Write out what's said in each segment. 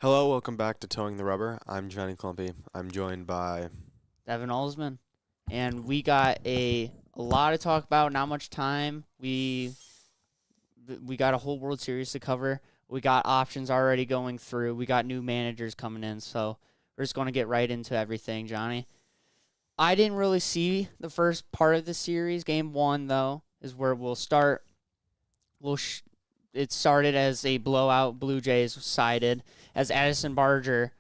Hello, welcome back to Towing the Rubber. I'm Johnny Clumpy. I'm joined by. Devon, and we got a lot to talk about. Not much time. We got a whole World Series to cover. We got options already going through. We got new managers coming in, so we're just going to get right into everything, Johnny. I didn't really see the first part of the series. Game one, though, is where we'll start. It started as a blowout. Blue Jays sided as Addison Barger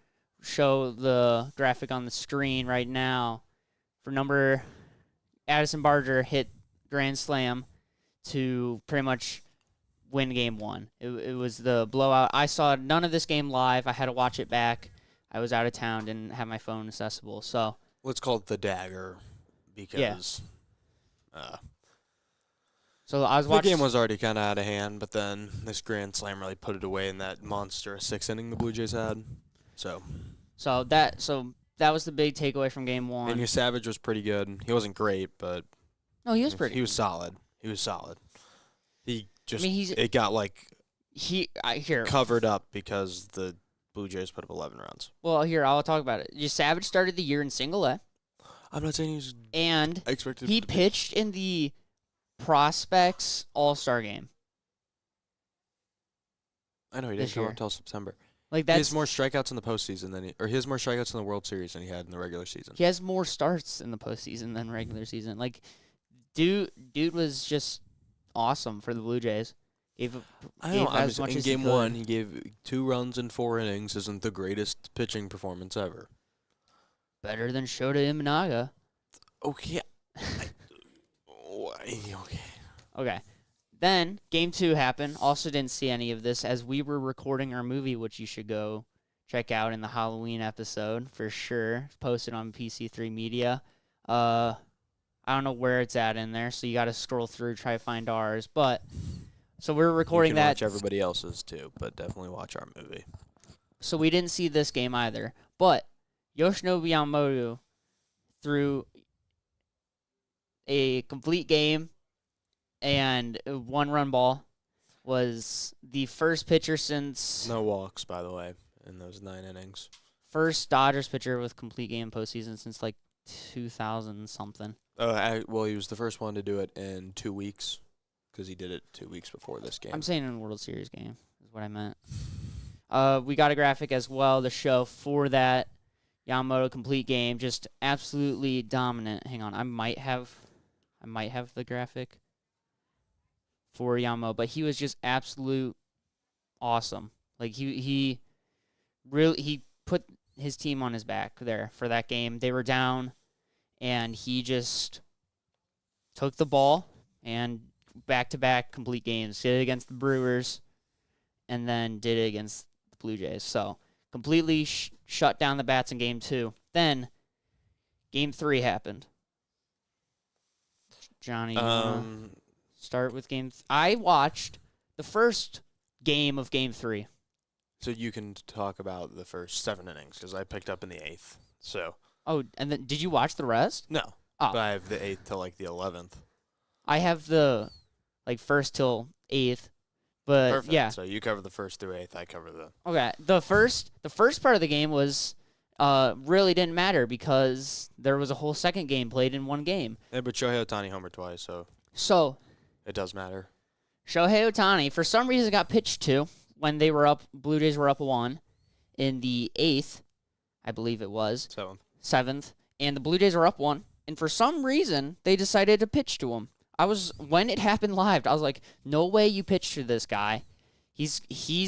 show the graphic on the screen right now. For number Addison Barger hit grand slam to pretty much win game one. It was the blowout. I saw none of this game live. I had to watch it back. I was out of town, didn't have my phone accessible. So Let's call it the dagger because so I was the watching. game was already kind of out of hand, but then this grand slam really put it away in that monstrous sixth inning the Blue Jays had. So So that was the big takeaway from game and one. your Savage was pretty good. He wasn't great, but No, he was pretty. he was solid. He was solid. He just he's it got like here. covered up because the Blue Jays put up 11 runs. Well, here I'll talk about it. Savage started the year in single A, I'm not saying he was and expected. he pitched in the Prospects All-Star game. I know he this didn't come year. until September. Like He that's has more strikeouts in the postseason he has more strikeouts in the World Series than he had in the regular season. he has more starts in the postseason than regular season. Like, dude was just awesome for the Blue Jays. I Gave know. as much In as he game could. one, he gave 2 runs in 4 innings. Isn't the greatest pitching performance ever? Better than Shota Imanaga. Okay. Okay. Okay. Then game two happened. Also didn't see any of this as we were recording our movie, which you should go check out in the Halloween episode for sure. Posted on PC3 Media. I don't know where it's at in there, so you got to scroll through, try to find ours. But so we were recording You can that. watch everybody else's too, but definitely watch our movie. So we didn't see this game either. But Yoshinobu Yamamoto threw a complete game and a one-run ball. Was the first pitcher since No walks, by the way, in those 9 innings. first Dodgers pitcher with complete game postseason since like 2000 something. Well, he was the first one to do it in 2 weeks because he did it 2 weeks before this game. I'm saying in a World Series game is what I meant. We got a graphic as well to show for that Yamamoto complete game, just absolutely dominant. Hang on, I might have the graphic for Yamamoto, but he was just absolute awesome. Like he put his team on his back there for that game. They were down, and he just took the ball and back-to-back complete games. Did it against the Brewers, and then did it against the Blue Jays. So completely shut down the bats in game two. Then game three happened. Johnny, you wanna start with game? I watched the first game of game three. So you can talk about the first 7 innings because I picked up in the 8th. So Oh, and then did you watch the rest? no, Oh. but I have the 8th till like the 11th. I have the first till 8th, but Perfect. yeah. So you cover the 1st through 8th. I cover the. Okay. The first part of the game was really didn't matter because there was a whole second game played in one game. Yeah, but Shohei Ohtani homered twice, so So it does matter. Shohei Ohtani, for some reason, got pitched to when they were up. Blue Jays were up 1 in the 8th, I believe it was 7th, and the Blue Jays were up 1. And for some reason, they decided to pitch to him. When it happened live, I was like, no way you pitch to this guy. He's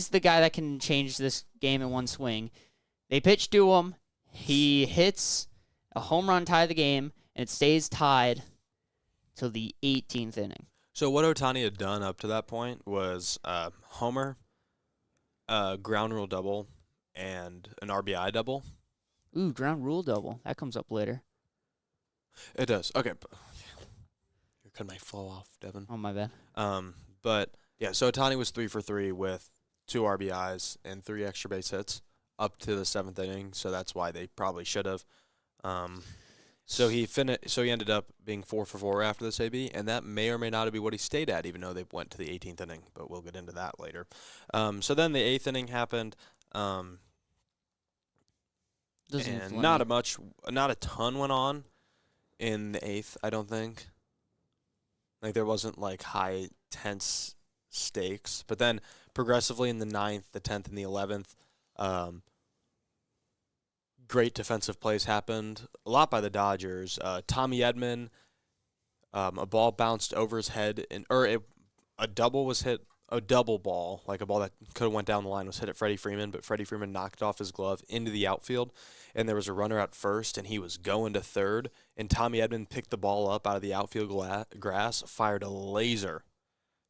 the guy that can change this game in one swing. They pitch to him. He hits a home run, tie the game, and it stays tied till the 18th inning. So what Ohtani had done up to that point was homer, ground rule double, and an RBI double. Ooh, ground rule double. That comes up later. It does. Okay. You're cutting my flow off, Devon. Oh, my bad. But yeah, so Ohtani was 3 for 3 with 2 RBIs and 3 extra base hits up to the 7th inning. So that's why they probably should have. So he ended up being 4 for 4 after this AB, and that may or may not be what he stayed at, even though they went to the 18th inning. But we'll get into that later. So then the 8th inning happened. And not a ton went on in the 8th, I don't think. Like, there wasn't, like, high, tense stakes. But then, progressively in the 9th, the 10th, and the 11th, great defensive plays happened. A lot by the Dodgers. Tommy Edman, a ball bounced over his head, a double was hit. A double ball, like a ball that could have went down the line, was hit at Freddie Freeman, but Freddie Freeman knocked off his glove into the outfield, and there was a runner at first, and he was going to third, and Tommy Edman picked the ball up out of the outfield grass, fired a laser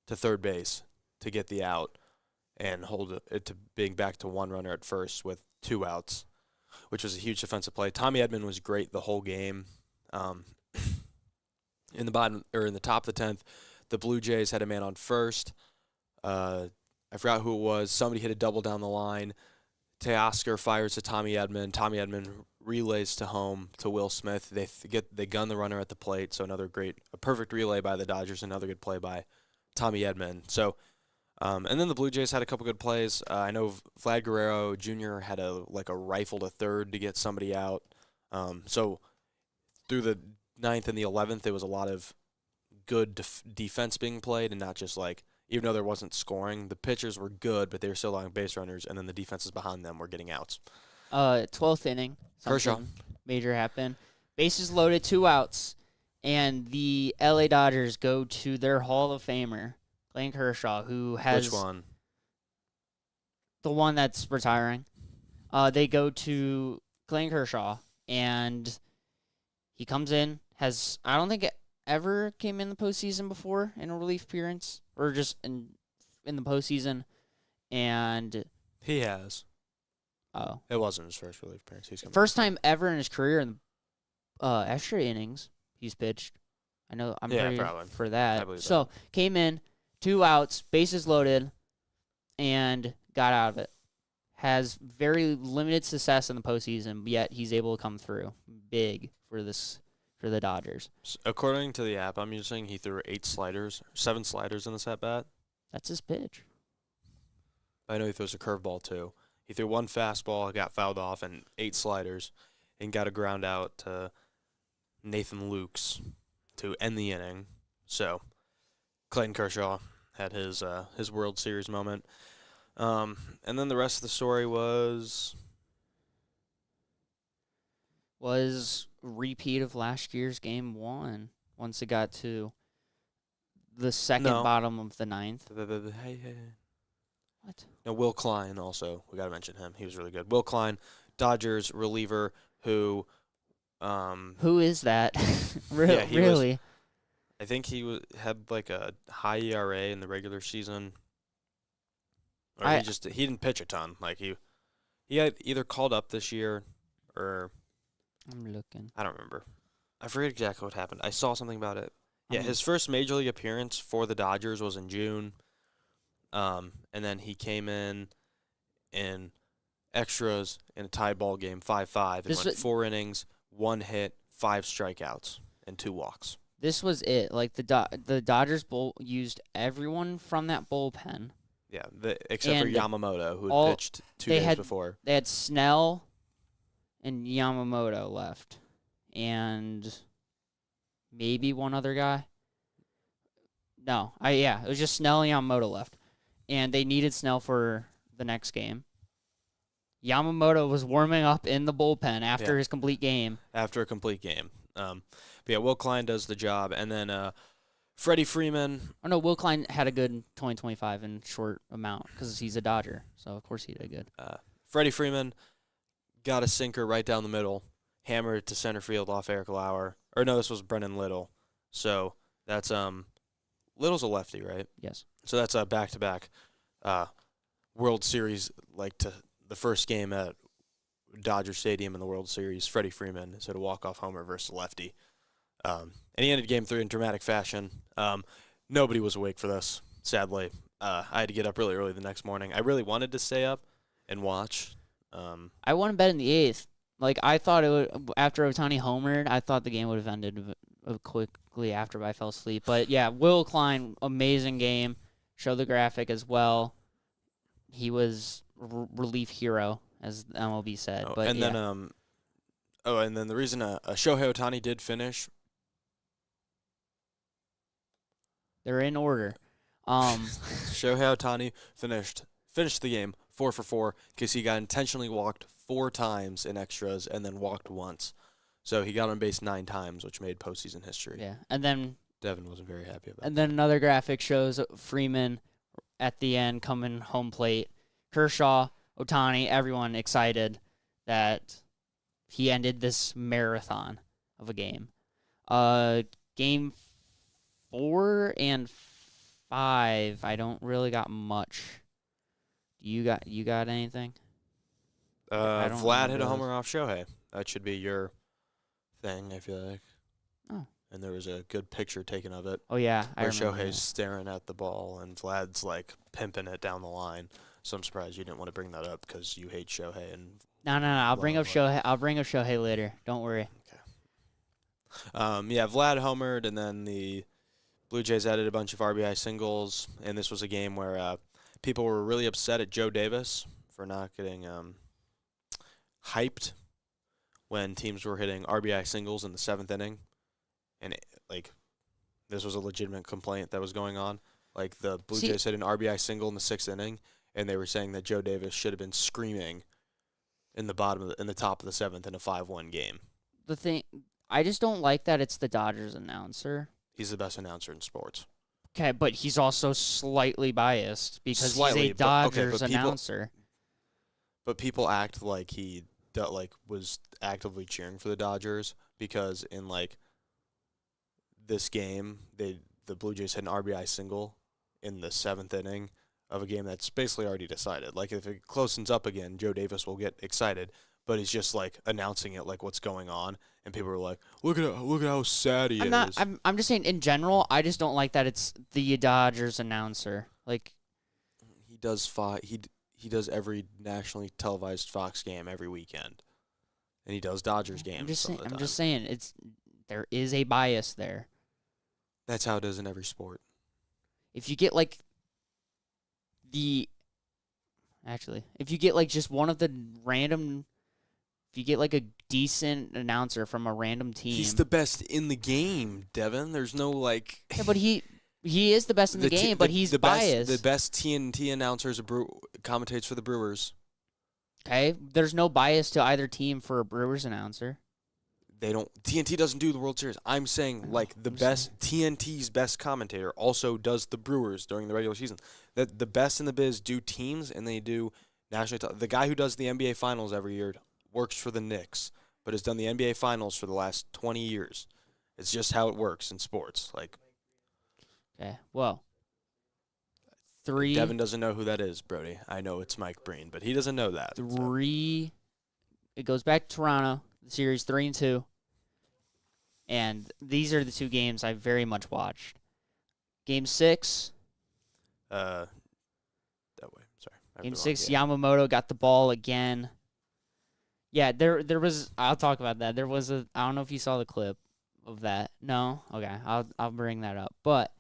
to third base to get the out, and hold it to being back to one runner at first with 2 outs, which was a huge defensive play. Tommy Edman was great the whole game. In the top of the 10th, the Blue Jays had a man on first. I forgot who it was. Somebody hit a double down the line. Teoscar fires to Tommy Edman. Tommy Edman relays to home to Will Smith. They gun the runner at the plate. So a perfect relay by the Dodgers. Another good play by Tommy Edman. So, and then the Blue Jays had a couple good plays. I know Vlad Guerrero Jr. had a rifle to third to get somebody out. So through the 9th and the 11th, there was a lot of good defense being played, and not just even though there wasn't scoring, the pitchers were good, but they were still allowing base runners, and then the defenses behind them were getting outs. 12th inning. Kershaw. Major happened. Bases loaded, 2 outs, and the LA Dodgers go to their Hall of Famer, Clayton Kershaw, who has... Which one? The one that's retiring. They go to Clayton Kershaw, and he comes in, I don't think ever came in the postseason before in a relief appearance, or just in the postseason, and he has. Oh, it wasn't his first relief appearance. First time ever in his career in extra innings he's pitched. I'm pretty probably for that. So that. Came in, 2 outs, bases loaded, and got out of it. Has very limited success in the postseason, yet he's able to come through big for the Dodgers. According to the app I'm using, he threw 7 sliders in this at-bat. That's his pitch. I know he throws a curveball, too. He threw 1 fastball, got fouled off, and 8 sliders, and got a ground out to Nathan Lukes to end the inning. So, Clayton Kershaw had his World Series moment. And then the rest of the story was repeat of last year's Game 1 once it got to the second bottom of the 9th. Hey. What? No, Will Klein also. We got to mention him. He was really good. Will Klein, Dodgers reliever who... who is that? Really? I think he had a high ERA in the regular season. Or he didn't pitch a ton. He had either called up this year or... I'm looking. I don't remember. I forget exactly what happened. I saw something about it. Yeah, his first Major League appearance for the Dodgers was in June. And then he came in extras in a tie ball game, 5-5, and went 4 innings, 1 hit, 5 strikeouts, and 2 walks. This was it. The Dodgers used everyone from that bullpen. Yeah, except for Yamamoto, who had pitched 2 days before. They had Snell and Yamamoto left, and maybe one other guy. No, it was just Snell and Yamamoto left, and they needed Snell for the next game. Yamamoto was warming up in the bullpen after his complete game. After a complete game. But yeah, Will Klein does the job, and then Freddie Freeman. Oh no, Will Klein had a good 20-25 in short amount because he's a Dodger, so of course he did good. Freddie Freeman got a sinker right down the middle, hammered it to center field off Eric Lauer. Or no, this was Brennan Little. So that's Little's a lefty, right? Yes. So that's a back-to-back World Series, to the first game at Dodger Stadium in the World Series. Freddie Freeman hit a walk-off homer versus a lefty. And he ended Game 3 in dramatic fashion. Nobody was awake for this, sadly. I had to get up really early the next morning. I really wanted to stay up and watch. I won a bet in the 8th. I thought it would, after Ohtani homered, I thought the game would have ended quickly after, but I fell asleep. But yeah, Will Klein, amazing game. Show the graphic as well. He was relief hero, as MLB said. Then Oh, and then the reason Shohei Ohtani did finish. They're in order. Shohei Ohtani finished the game 4 for 4 because he got intentionally walked 4 times in extras and then walked once. So he got on base 9 times, which made postseason history. Yeah, and then Devon wasn't very happy about. And then another graphic shows Freeman at the end coming home plate. Kershaw, Ohtani, everyone excited that he ended this marathon of a game. Game 4 and 5, I don't really got much. You got anything? I don't Vlad hit remember a those. homer off Shohei. That should be your thing, I feel like. Oh. And there was a good picture taken of it. Oh yeah, I Where remember. Shohei's staring at the ball and Vlad's like pimping it down the line. So I'm surprised you didn't want to bring that up because you hate Shohei and. No. I'll bring up Vlad. Shohei. I'll bring up Shohei later. Don't worry. Yeah, Vlad homered, and then the Blue Jays added a bunch of RBI singles, and this was a game where people were really upset at Joe Davis for not getting hyped when teams were hitting RBI singles in the 7th inning, and this was a legitimate complaint that was going on. Like the Blue Jays hit an RBI single in the 6th inning, and they were saying that Joe Davis should have been screaming in the top of the 7th in a 5-1 game. The thing, I just don't like that it's the Dodgers announcer. He's the best announcer in sports. Okay, but he's also slightly biased because he's a Dodgers announcer. But people act like he was actively cheering for the Dodgers because in this game, the Blue Jays had an RBI single in the 7th inning of a game that's basically already decided. Like if it closens up again, Joe Davis will get excited, but he's just announcing it like what's going on, and people are like, look at how sad he is. I'm just saying in general, I just don't like that it's the Dodgers announcer. Like he does he does every nationally televised Fox game every weekend, and he does Dodgers games. I'm just saying there is a bias there. That's how it is in every sport. If you get if you get just one of the random, if you get a decent announcer from a random team, he's the best in the game, Devon. There's no Yeah, but he is the best in the game, but he's biased. The best TNT announcer commentates for the Brewers. Okay, there's no bias to either team for a Brewers announcer. They don't. TNT doesn't do the World Series. I'm saying TNT's best commentator also does the Brewers during the regular season. That the best in the biz do teams and they do national. The guy who does the NBA Finals every year works for the Knicks, but has done the NBA Finals for the last 20 years. It's just how it works in sports. Okay, well, 3. Devon doesn't know who that is, Brody. I know it's Mike Breen, but he doesn't know that. 3. It goes back to Toronto. The series 3-2. And these are the 2 games I very much watched. Game 6. That way. Sorry. Game 6, Yamamoto got the ball again. Yeah, there was. I'll talk about that. There was I don't know if you saw the clip of that. No, okay. I'll bring that up. But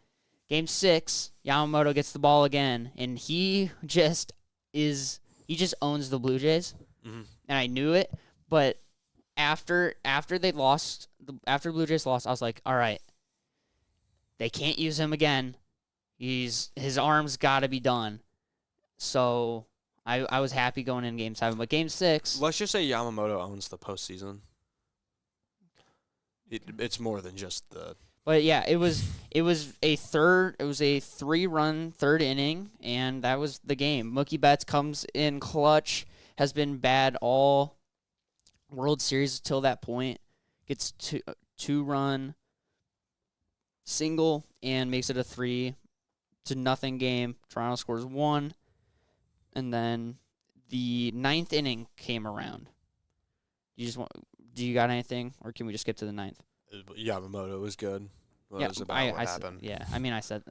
Game 6, Yamamoto gets the ball again, and he just owns the Blue Jays, and I knew it. But after they lost, after Blue Jays lost, I was like, all right, they can't use him again. His arm's got to be done. So I was happy going in Game 7, but Game 6. Let's just say Yamamoto owns the postseason. It's more than just the. But yeah, it was a 3-run third inning, and that was the game. Mookie Betts comes in clutch, has been bad all World Series till that point. Gets 2-run single and makes it a 3-0 game. Toronto scores 1, and then the 9th inning came around. Do you got anything, or can we just skip to the 9th? Yamamoto was good. What happened. I said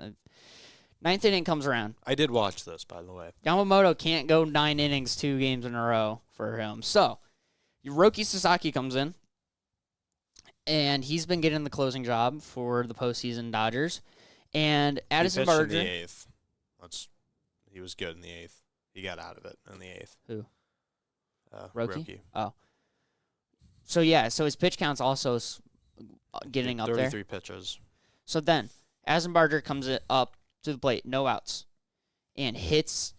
9th inning comes around. I did watch this, by the way. Yamamoto can't go 9 innings 2 games in a row for him. So, Hiroki Sasaki comes in, and he's been getting the closing job for the postseason Dodgers. And Addison Barger. In the 8th. He was good in the 8th. He got out of it in the 8th. Who? Roki. Oh. So his pitch count's also getting up there. 33 pitches. So then, Assenbarger comes up to the plate, no outs, and hits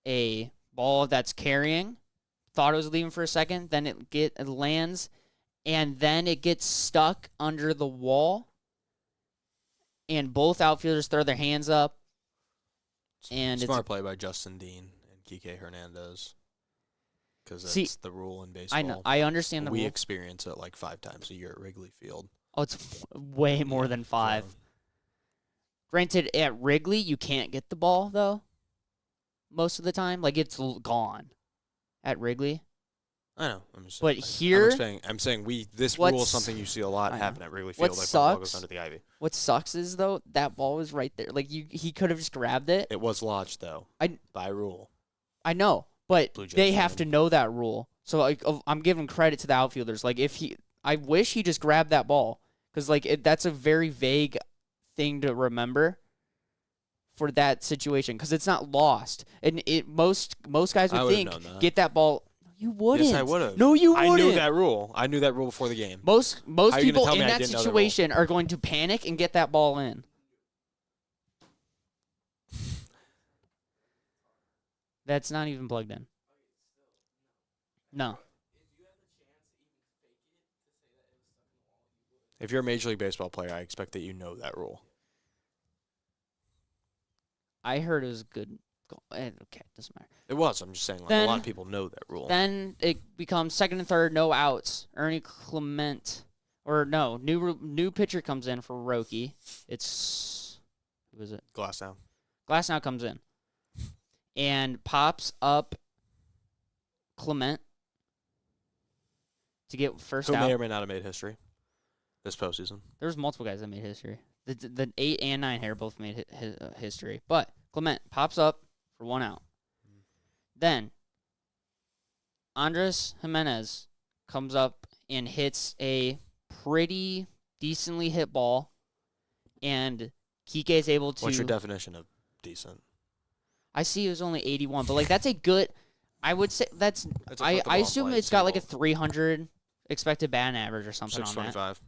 a ball that's carrying. Thought it was leaving for a second, then it lands, and then it gets stuck under the wall, and both outfielders throw their hands up. And Smart play by Justin Dean and Kike Hernandez. Because that's the rule in baseball. I know. I understand the rule. We experience it like 5 times a year at Wrigley Field. Oh, it's way more than 5. Yeah. Granted, at Wrigley, you can't get the ball, though, most of the time. Like, it's gone at Wrigley. I know. I'm just but saying, here... I'm saying this rule is something you see a lot happen at Wrigley Field. What like sucks, when the ball goes under the ivy. What sucks is, though, that ball was right there. Like, he could have just grabbed it. It was lodged, though, by rule. I know, but they have to win. know that rule. So, like, I'm giving credit to the outfielders. Like, I wish he just grabbed that ball. Because, like, that's a very vague thing to remember for that situation. Because it's not lost. And most guys would think, get that ball. You wouldn't. Yes, I would have. No, you wouldn't. I knew that rule. I knew that rule before the game. Most people in that situation are going to panic and get that ball in. That's not even plugged in. No. If you're a Major League Baseball player, I expect that you know that rule. I heard it was good. Okay, doesn't matter. It was. I'm just saying, like, a lot of people know that rule. Then it becomes second and third, no outs. Ernie Clement, or no, new pitcher comes in for Roki. It's who is it? Glasnow. Glasnow comes in and pops up Clement to get first out. Who may or may not have made history this postseason. There's multiple guys that made history. The 8 and 9 here both made history, but Clement pops up for 1 out. Then Andres Jimenez comes up and hits a pretty decently hit ball, and Kike is able to... What's your definition of decent? I see it was only 81, but, like, that's a good... I would say that's... I assume it's got, like, a 300 expected batting average or something on that. 625.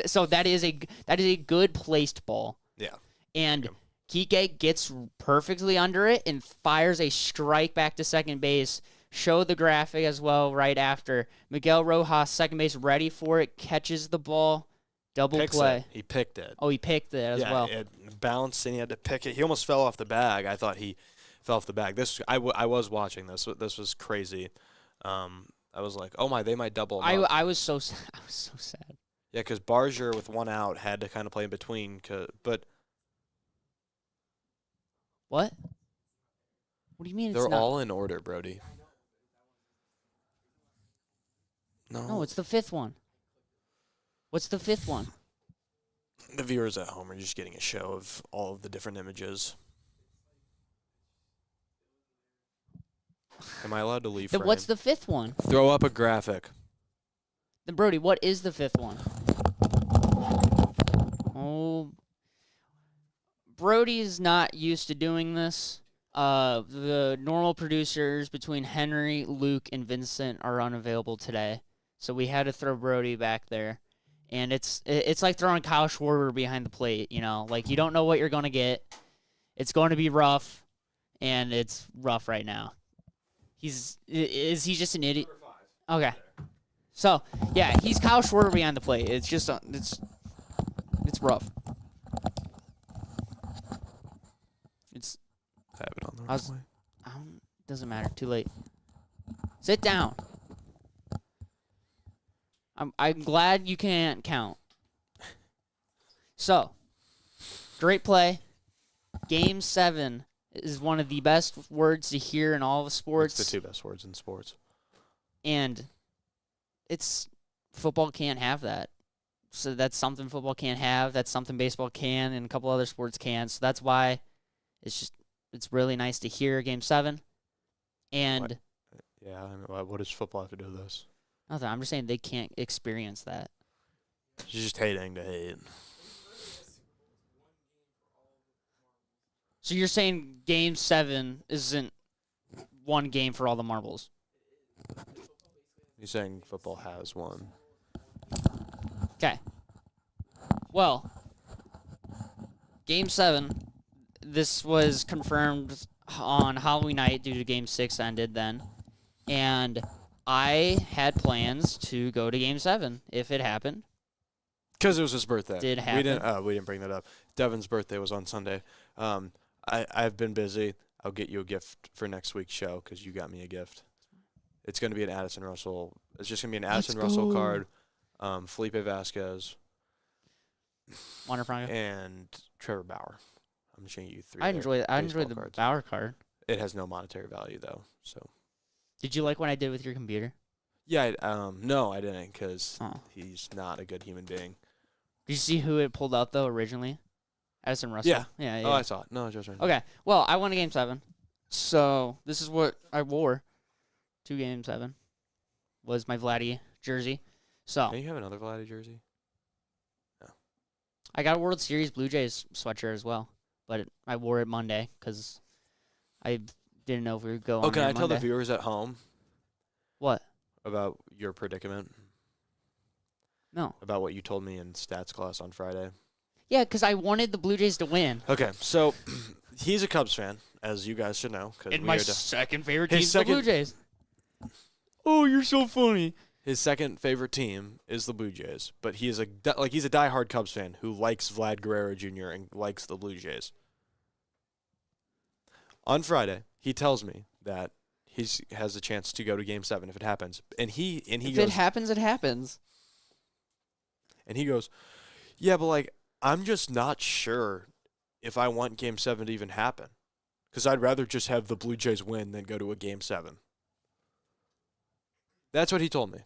So that is a good placed ball. Yeah. And Kike gets perfectly under it and fires a strike back to second base. Show the graphic as well right after. Miguel Rojas, second base, ready for it, catches the ball, double play. He picked it. Oh, he picked it as well. Yeah, it bounced and he had to pick it. He almost fell off the bag. I thought he fell off the bag. I was watching this. This was crazy. I was like, oh my, they might double him up. I was so sad. Yeah, because Barger with 1 out had to kind of play in between. But what? What do you mean? They're all in order, Brody. No, it's the 5th one. What's the 5th one? The viewers at home are just getting a show of all of the different images. Am I allowed to leave frame? What's the 5th one? Throw up a graphic. Then, Brody, what is the 5th one? Oh. Brody's not used to doing this. The normal producers between Henry, Luke, and Vincent are unavailable today. So we had to throw Brody back there. And it's like throwing Kyle Schwarber behind the plate, you know? Like, you don't know what you're going to get. It's going to be rough, and it's rough right now. Is he just an idiot? Okay. So, yeah, he's Kyle Schwarber behind the plate. It's just, it's rough. It's. I have it on the right way. Doesn't matter. Too late. Sit down. I'm glad you can't count. So, great play. Game 7 is one of the best words to hear in all of sports. It's the 2 best words in sports. And football can't have that. So that's something football can't have. That's something baseball can and a couple other sports can. So that's why it's really nice to hear Game 7. And what does football have to do with this? Nothing. I'm just saying they can't experience that. You're just hating to hate. So you're saying Game 7 isn't one game for all the marbles? He's saying football has won. Okay. Well, Game 7, this was confirmed on Halloween night due to Game 6 ended then. And I had plans to go to Game 7 if it happened. Because it was his birthday. Did happen. We didn't bring that up. Devon's birthday was on Sunday. I've been busy. I'll get you a gift for next week's show because you got me a gift. It's going to be an Addison Russell. It's just going to be an Addison Russell card, Felipe Vasquez, Wander Franco. and Trevor Bauer. I'm just going to get you 3. I enjoyed the cards. Bauer card. It has no monetary value, though. So. Did you like what I did with your computer? Yeah, no, I didn't because Oh. he's not a good human being. Did you see who it pulled out, though, originally? Addison Russell? Yeah. Yeah. Oh, I saw it. No, just right. Okay. Well, I won a Game 7. So, this is what I wore to Game 7. Was my Vladdy jersey. So, Don't you have another Vladdy jersey? I got a World Series Blue Jays sweatshirt as well. But I wore it Monday because I didn't know if we would go on Can I tell the Monday. viewers at home What? about your predicament? No. About what you told me in stats class on Friday? Yeah, because I wanted the Blue Jays to win. Okay, so he's a Cubs fan, as you guys should know. And my second favorite His team is the Blue Jays. Oh, you're so funny. His second favorite team is the Blue Jays, but he is he's a diehard Cubs fan who likes Vlad Guerrero Jr. and likes the Blue Jays. On Friday, he tells me that he has a chance to go to Game 7 if it happens, and If it happens, it happens. And he goes, yeah, but I'm just not sure if I want Game 7 to even happen, because I'd rather just have the Blue Jays win than go to a Game 7. That's what he told me.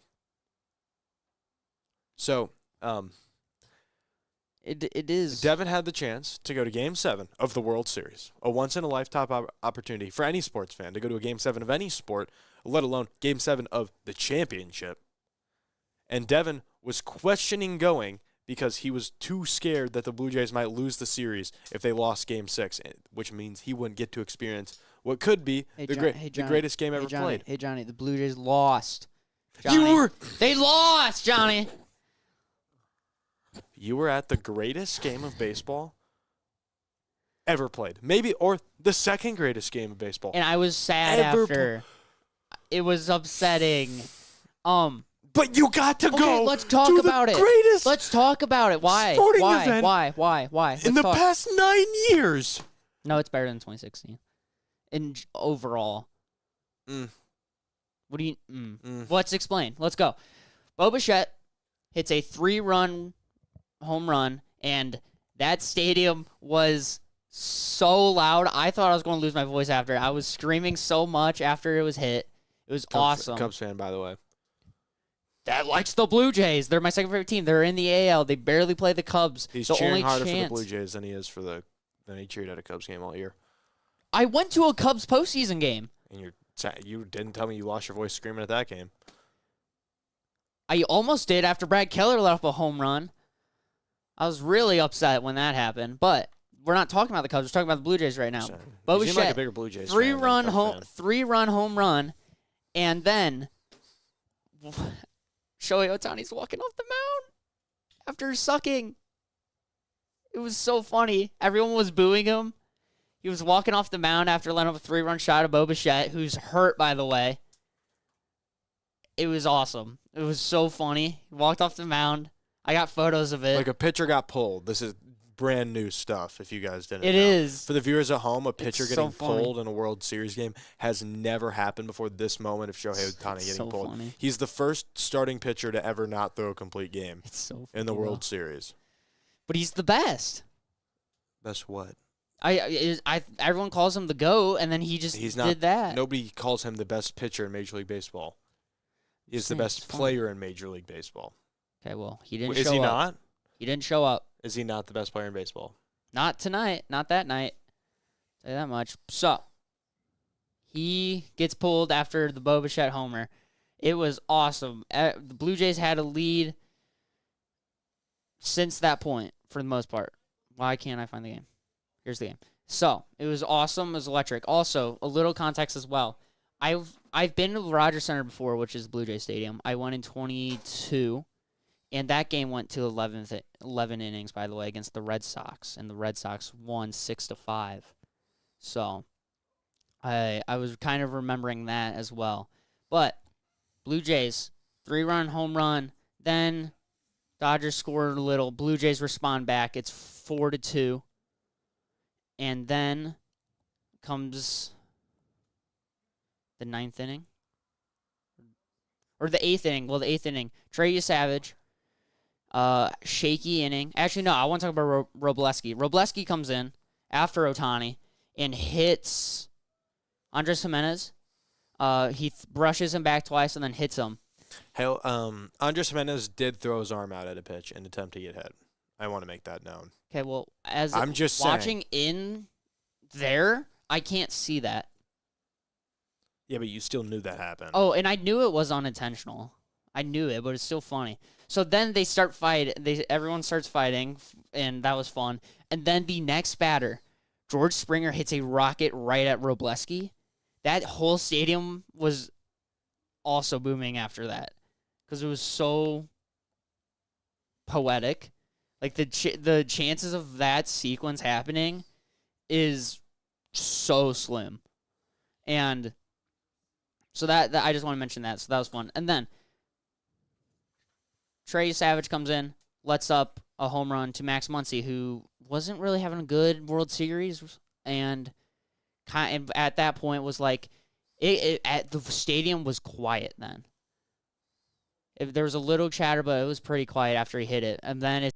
So, It is. Devon had the chance to go to Game 7 of the World Series, a once-in-a-lifetime opportunity for any sports fan to go to a Game 7 of any sport, let alone Game 7 of the championship. And Devon was questioning going because he was too scared that the Blue Jays might lose the series if they lost Game 6, which means he wouldn't get to experience what could be the greatest game ever played. Hey, Johnny, the Blue Jays lost. Johnny. They lost, Johnny. You were at the greatest game of baseball ever played. Maybe, or the second greatest game of baseball. And I was sad after. It was upsetting. But you got to go. Let's talk to about the it. Greatest Let's talk about it. Why? Sporting Why? event Why? in the past 9 years. No, it's better than 2016. Overall. What do you? Let's explain. Let's go. Bo Bichette hits a 3-run home run, and that stadium was so loud. I thought I was going to lose my voice after. I was screaming so much after it was hit. It was awesome. Cubs fan, by the way. That likes the Blue Jays. They're my second favorite team. They're in the AL. They barely play the Cubs. He's the cheering only harder chance. for the Blue Jays than he cheered at a Cubs game all year. I went to a Cubs postseason game. And you didn't tell me you lost your voice screaming at that game. I almost did after Brad Keller let up a home run. I was really upset when that happened, but we're not talking about the Cubs. We're talking about the Blue Jays right now. Bo Bichette, like a bigger Blue Jays three-run home run, and then Shohei Ohtani's walking off the mound after sucking. It was so funny. Everyone was booing him. He was walking off the mound after letting up a 3-run shot of Bo Bichette, who's hurt, by the way. It was awesome. It was so funny. He walked off the mound. I got photos of it. Like a pitcher got pulled. This is brand new stuff, if you guys didn't know. It is. For the viewers at home, a pitcher getting funny. pulled in a World Series game has never happened before this moment of Shohei Ohtani getting pulled. Funny. He's the first starting pitcher to ever not throw a complete game in the World Series. But he's the best. Best what? Everyone calls him the GOAT, and then he just did that. Nobody calls him the best pitcher in Major League Baseball. He's the best player in Major League Baseball. Okay, well, he didn't show up. Is he not? He didn't show up. Is he not the best player in baseball? Not tonight. Not that night. Say that much. So, he gets pulled after the Bo Bichette homer. It was awesome. The Blue Jays had a lead since that point, for the most part. Why can't I find the game? Here's the game. So, it was awesome. It was electric. Also, a little context as well. I've been to Rogers Center before, which is Blue Jay Stadium. I went in 22, and that game went to 11 innings, by the way, against the Red Sox, and the Red Sox won 6-5. So I was kind of remembering that as well. But Blue Jays 3-run home run, then Dodgers score a little. Blue Jays respond back. It's 4-2, and then comes the 9th inning. Or the 8th inning. Well, the 8th inning. Trey Savage. Shaky inning. Actually, no, I want to talk about Robleski. Robleski comes in after Ohtani and hits Andres Jimenez. He brushes him back twice and then hits him. Hell, Andres Jimenez did throw his arm out at a pitch in an attempt to get hit. I want to make that known. Okay, well, as I'm just watching in there, I can't see that. Yeah, but you still knew that happened. Oh, and I knew it was unintentional. I knew it, but it's still funny. So then they start fight. Everyone starts fighting, and that was fun. And then the next batter, George Springer hits a rocket right at Robleski. That whole stadium was also booming after that because it was so poetic. Like the chances of that sequence happening is so slim, and so that I just want to mention that. So that was fun. And then Trey Savage comes in, lets up a home run to Max Muncy, who wasn't really having a good World Series, and at that point was like, at the stadium was quiet then. There was a little chatter, but it was pretty quiet after he hit it. And then it.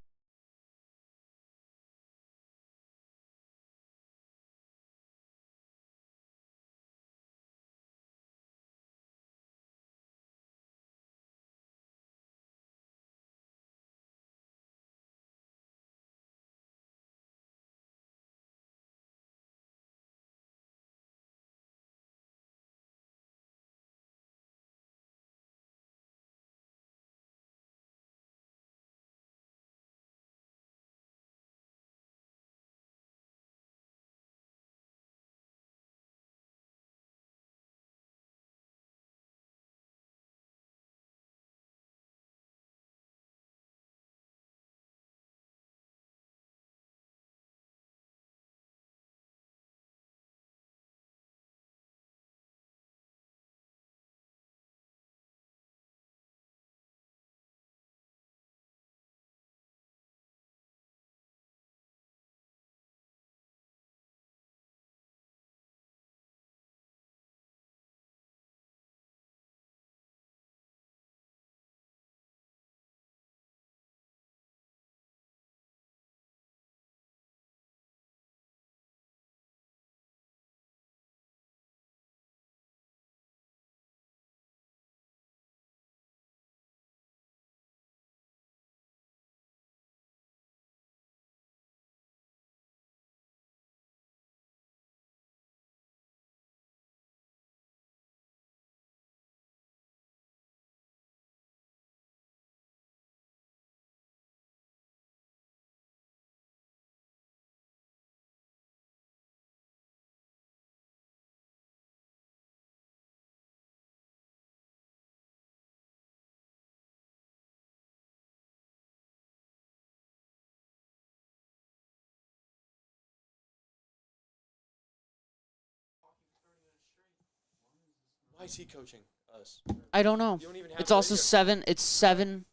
Why is he coaching us? I don't know. It's also 7. It's 7.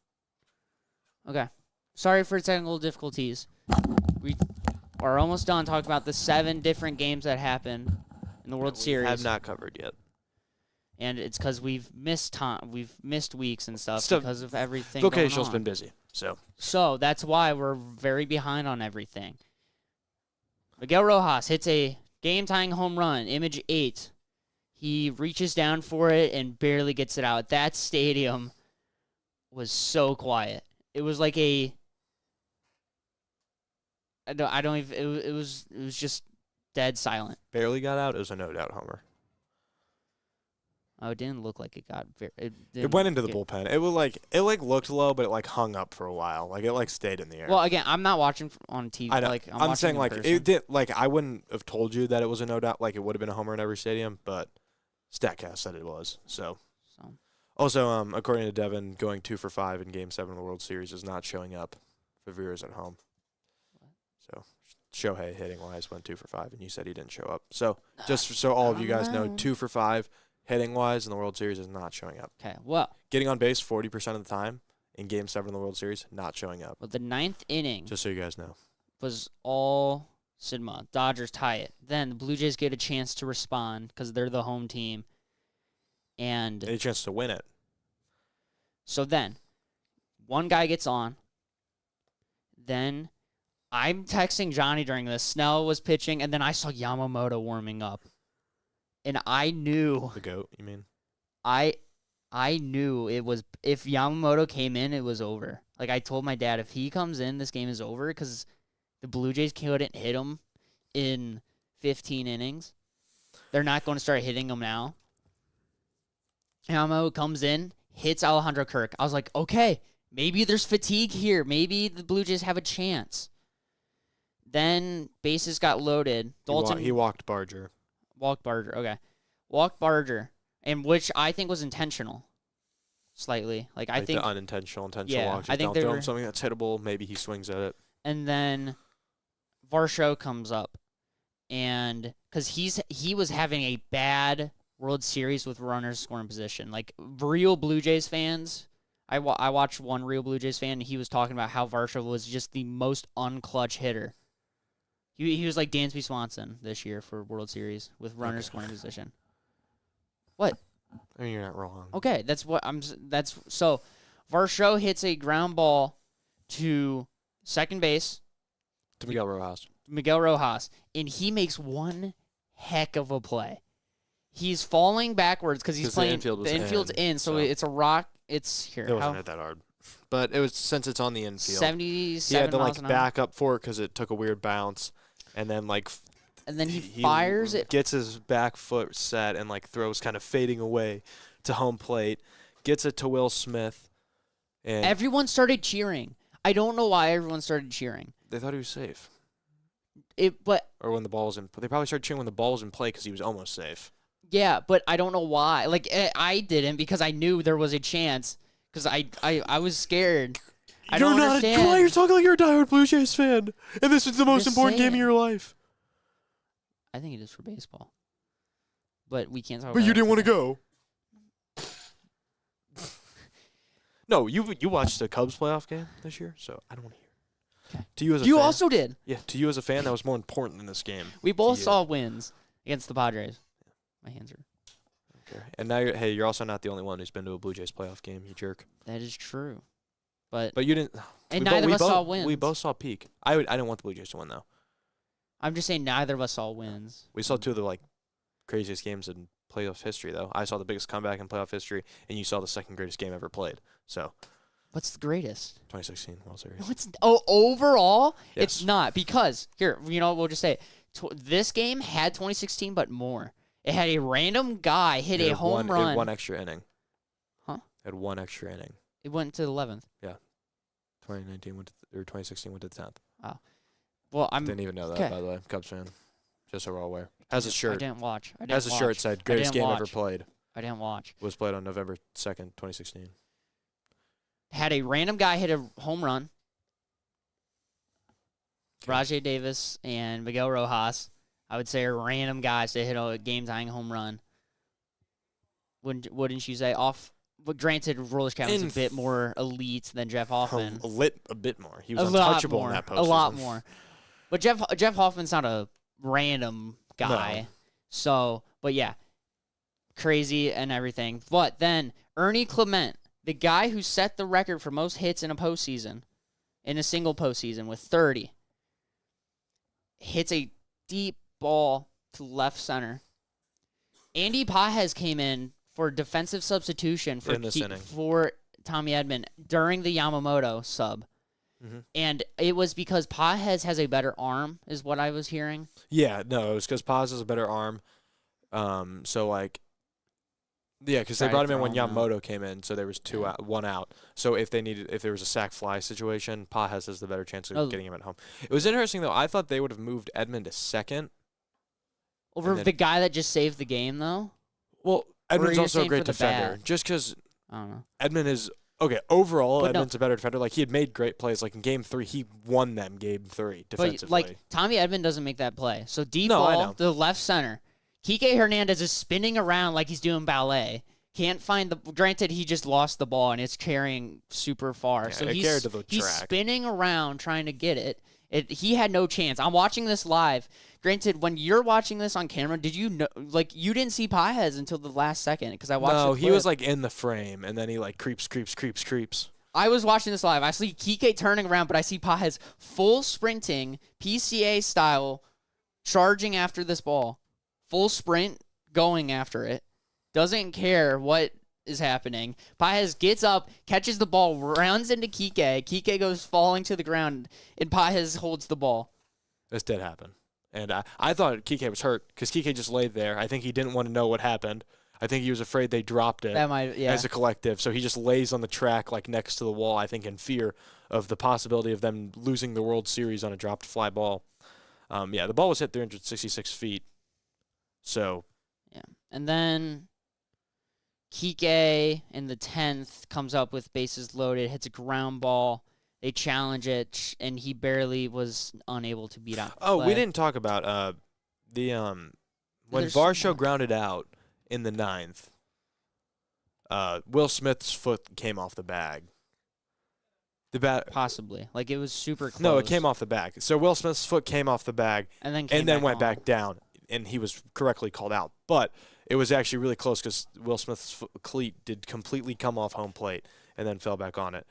Okay. Sorry for technical difficulties. We are almost done talking about the 7 different games that happened in the World Series. We have not covered yet. And it's because we've missed time. We've missed weeks and stuff because of everything Vocational's going been on. busy, So that's why we're very behind on everything. Miguel Rojas hits a game-tying home run, image 8. He reaches down for it and barely gets it out. That stadium was so quiet. It was like a. I don't even. It was just dead silent. barely got out. It was a no-doubt homer. Oh, it didn't look like it got. It went into the bullpen. It looked low, but it hung up for a while. Like it stayed in the air. Well, again, I'm not watching on TV. I know. Like I'm saying it it did. I wouldn't have told you that it was a no doubt. Like it would have been a homer in every stadium, but StatCast said it was. So So also, according to Devon, going 2 for 5 in Game 7 of the World Series is not showing up for viewers at home. So Shohei hitting wise went 2 for 5, and you said he didn't show up. So just so all of you guys know, 2 for 5 hitting wise in the World Series is not showing up. okay, well, Getting on base 40% of the time in Game 7 of the World Series, not showing up. the 9th inning Just so you guys know. was all Sigma. Dodgers tie it. Then the Blue Jays get a chance to respond because they're the home team. And Any chance to win it. so then, one guy gets on. Then I'm texting Johnny during this. Snell was pitching, and then I saw Yamamoto warming up. And I knew The GOAT, you mean? I knew it was, if Yamamoto came in, it was over. Like, I told my dad, if he comes in, this game is over because the Blue Jays couldn't hit him in 15 innings. They're not going to start hitting him now. Yamamoto comes in, hits Alejandro Kirk. I was like, okay, maybe there's fatigue here. Maybe the Blue Jays have a chance. Then bases got loaded. Dalton He walked Barger. walked Barger. Okay, walked Barger, and which I think was intentional, slightly. Like I think, the unintentional, intentional yeah, walk. Just I think don't they throw were- him something that's hittable. Maybe he swings at it. and then Varsho comes up, and because he was having a bad World Series with runners scoring position. Like real Blue Jays fans, I watched one real Blue Jays fan, and he was talking about how Varsho was just the most unclutch hitter. He was like Dansby Swanson this year for World Series with runners scoring position. What? I mean, you're not wrong. Okay, so Varsho hits a ground ball to second base, To Miguel Rojas. Miguel Rojas, and he makes one heck of a play. He's falling backwards because he's 'Cause the playing. infield was The infield's in, so so- it's a rock. It's here. It wasn't hit that hard. But it was, since it's on the infield, 77 he had to miles like an hour. back up for it because it took a weird bounce, and then like And then he fires it. gets his back foot set and like throws kind of fading away to home plate, gets it to Will Smith, and Everyone started cheering. I don't know why everyone started cheering. they thought he was safe. But Or when the ball was in, they probably started cheering when the ball was in play because he was almost safe. yeah, but I don't know why. Like I didn't because I knew there was a chance. Because I was scared. I don't understand. Why you're talking like you're a diehard Blue Jays fan, and this is the most just important game of saying. your life. I think it is for baseball. But we can't talk But about you it didn't want to today. go. No, you watched the Cubs playoff game this year, so I don't want to hear. Okay. To you as a You fan, also did. yeah, to you as a fan, that was more important than this game. We both you. saw wins against the Padres. My hands are. Okay. And now you're also not the only one who's been to a Blue Jays playoff game, you jerk. That is true. But But you didn't. and we neither we of us saw both- wins. We both saw peak. I didn't want the Blue Jays to win though. I'm just saying neither of us saw wins. We saw two of the like craziest games in playoff history though. I saw the biggest comeback in playoff history, and you saw the second greatest game ever played. So What's the greatest? 2016 World Series. No, it's overall. It's Yes. not because here we'll just say it. This game had 2016, but more. It had a random guy hit It a had home It run. had one extra inning. Huh? It had one extra inning. It went to the 11th. 2019 went to or 2016 went to the 10th. Well, I'm. Didn't even know that, okay. by the way. Cubs fan. Just so we're all aware. Has a I shirt. didn't watch. I didn't Has a watch. shirt said greatest didn't game ever watch. played. I didn't watch. Was played on November 2nd, 2016. Had a random guy hit a home run. Okay. Rajay Davis and Miguel Rojas. I would say are random guys to hit a game-tying home run. Wouldn't you say? But granted, Roller Count is a In bit more elite than Jeff Hoffman. A bit more. He was A lot untouchable more. in that postseason. A lot more. But Jeff Hoffman's not a random guy. No. So, but yeah, crazy and everything. But then Ernie Clement, the guy who set the record for most hits in a single postseason with 30, hits a deep ball to left center. Andy Pajes came in for defensive substitution In this inning. for Tommy Edman during the Yamamoto sub. Mhm. And it was because Pajes has a better arm, is what I was hearing. Yeah, no, it was because Paz has a better arm. So like, yeah, because they Try to brought him in when throw him Yamamoto came in, so there was Yeah. one out. So if there was a sack fly situation, Paz has the better chance of Oh. getting him at home. It was interesting though. I thought they would have moved Edmund to second. Over And then- the guy that just saved the game, though. Well, Or are Edmonds you also a saying great for the defender. bat? Just because I don't know. Edmund is okay overall, But no. Edmund's a better defender. Like he had made great plays. Like in Game 3, he won them Game 3 defensively. But like Tommy Edmond doesn't make that play. So deep No, I ball know. to the left center. Kike Hernandez is spinning around like he's doing ballet. Can't find the. Granted, he just lost the ball and it's carrying super far. Yeah, So it carried to the he's track. spinning around trying to get it. He had no chance. I'm watching this live. Granted, when you're watching this on camera, did you know? Like you didn't see Paez until the last second because I watched. No, the he clip. was like in the frame, and then he like creeps. I was watching this live. I see Kike turning around, but I see Paez full sprinting, PCA style, charging after this ball. Full sprint, going after it. Doesn't care what is happening. Paez gets up, catches the ball, runs into Kike. Kike goes falling to the ground, and Paez holds the ball. This did happen. And I thought Kike was hurt because Kike just laid there. I think he didn't want to know what happened. I think he was afraid they dropped it as a collective. So he just lays on the track like next to the wall, I think in fear of the possibility of them losing the World Series on a dropped fly ball. The ball was hit 366 feet. So. Yeah. And then Kike in the 10th comes up with bases loaded, hits a ground ball. They challenge it, and he barely was unable to beat out. Oh, we didn't talk about when Varsho grounded out in the 9th. Will Smith's foot came off the bag. The bat possibly like it was super close. No, it came off the bag. So Will Smith's foot came off the bag and then went back down, and he was correctly called out. But it was actually really close because Will Smith's cleat did completely come off home plate and then fell back on it.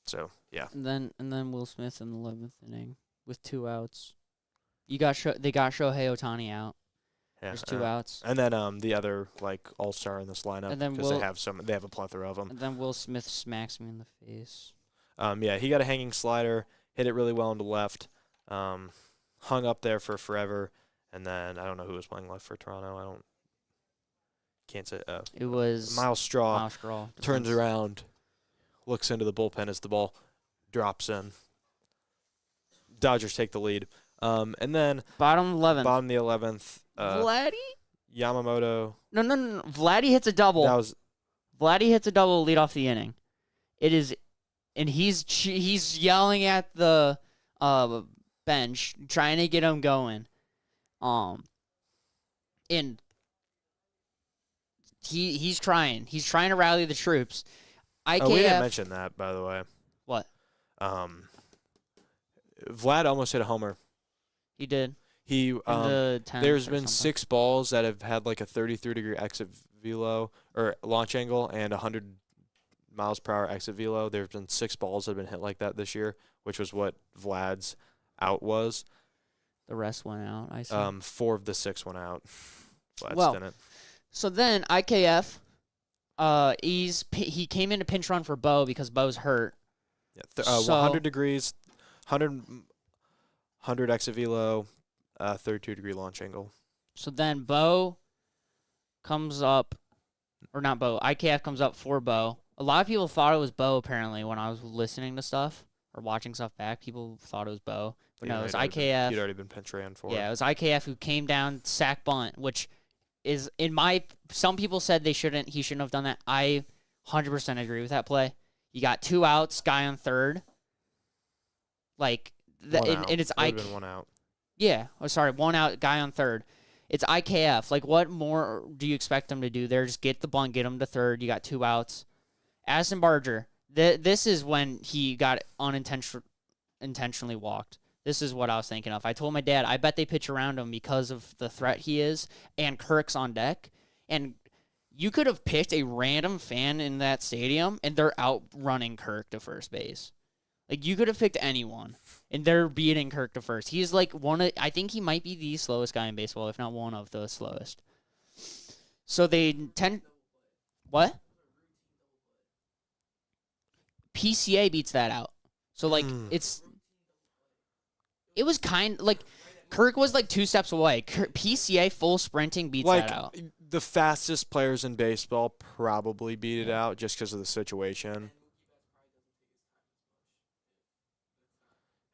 So yeah. And then Will Smith in the 11th inning with 2 outs. They got Shohei Ohtani out. Yeah, there's 2 outs. And then the other like all-star in this lineup because they have a plethora of them. And then Will Smith smacks me in the face. He got a hanging slider, hit it really well into left, hung up there for forever, and then I don't know who was playing left for Toronto. Can't say. It was Miles Straw. Miles Straw Turns around, looks into the bullpen as the ball drops in. Dodgers take the lead. And then bottom of the 11th. Vladdy? Yamamoto. No. Vladdy hits a double. Vladdy hits a double to lead off the inning. It is, and he's yelling at the bench, trying to get him going. And he's trying to rally the troops. We didn't mention that, by the way. What? Vlad almost hit a homer. He did. There's been 6 balls that have had like a 33-degree exit velo or launch angle and 100 miles per hour exit velo. There's been 6 balls that have been hit like that this year, which was what Vlad's out was. The rest went out, I see. 4 of the 6 went out. Vlad's didn't. So then IKF, he came in to pinch run for Bo because Bo's hurt. Yeah, 100 degrees, 100 exit velo, 32-degree launch angle. So then Bo comes up, or not Bo, IKF comes up for Bo. A lot of people thought it was Bo, apparently, when I was listening to stuff or watching stuff back. People thought it was Bo. But no, it was IKF. He'd already been pinch ran for. Yeah, it was IKF who came down, sack bunt, which is, some people said he shouldn't have done that. I 100% agree with that play. You got 2 outs, guy on third. Like, and it's been 1 out. Yeah. Oh, sorry. 1 out, guy on third. It's IKF. Like, what more do you expect them to do there? Just get the bunt, get him to third. You got 2 outs. Addison Barger. This is when he got intentionally walked. This is what I was thinking of. I told my dad, I bet they pitch around him because of the threat he is, and Kirk's on deck. And you could have picked a random fan in that stadium, and they're outrunning Kirk to first base. Like, you could have picked anyone, and they're beating Kirk to first. He's like I think he might be the slowest guy in baseball, if not one of the slowest. So what? PCA beats that out. So, like, it was Kirk was like 2 steps away. PCA full sprinting beats that out. The fastest players in baseball probably beat it out just because of the situation.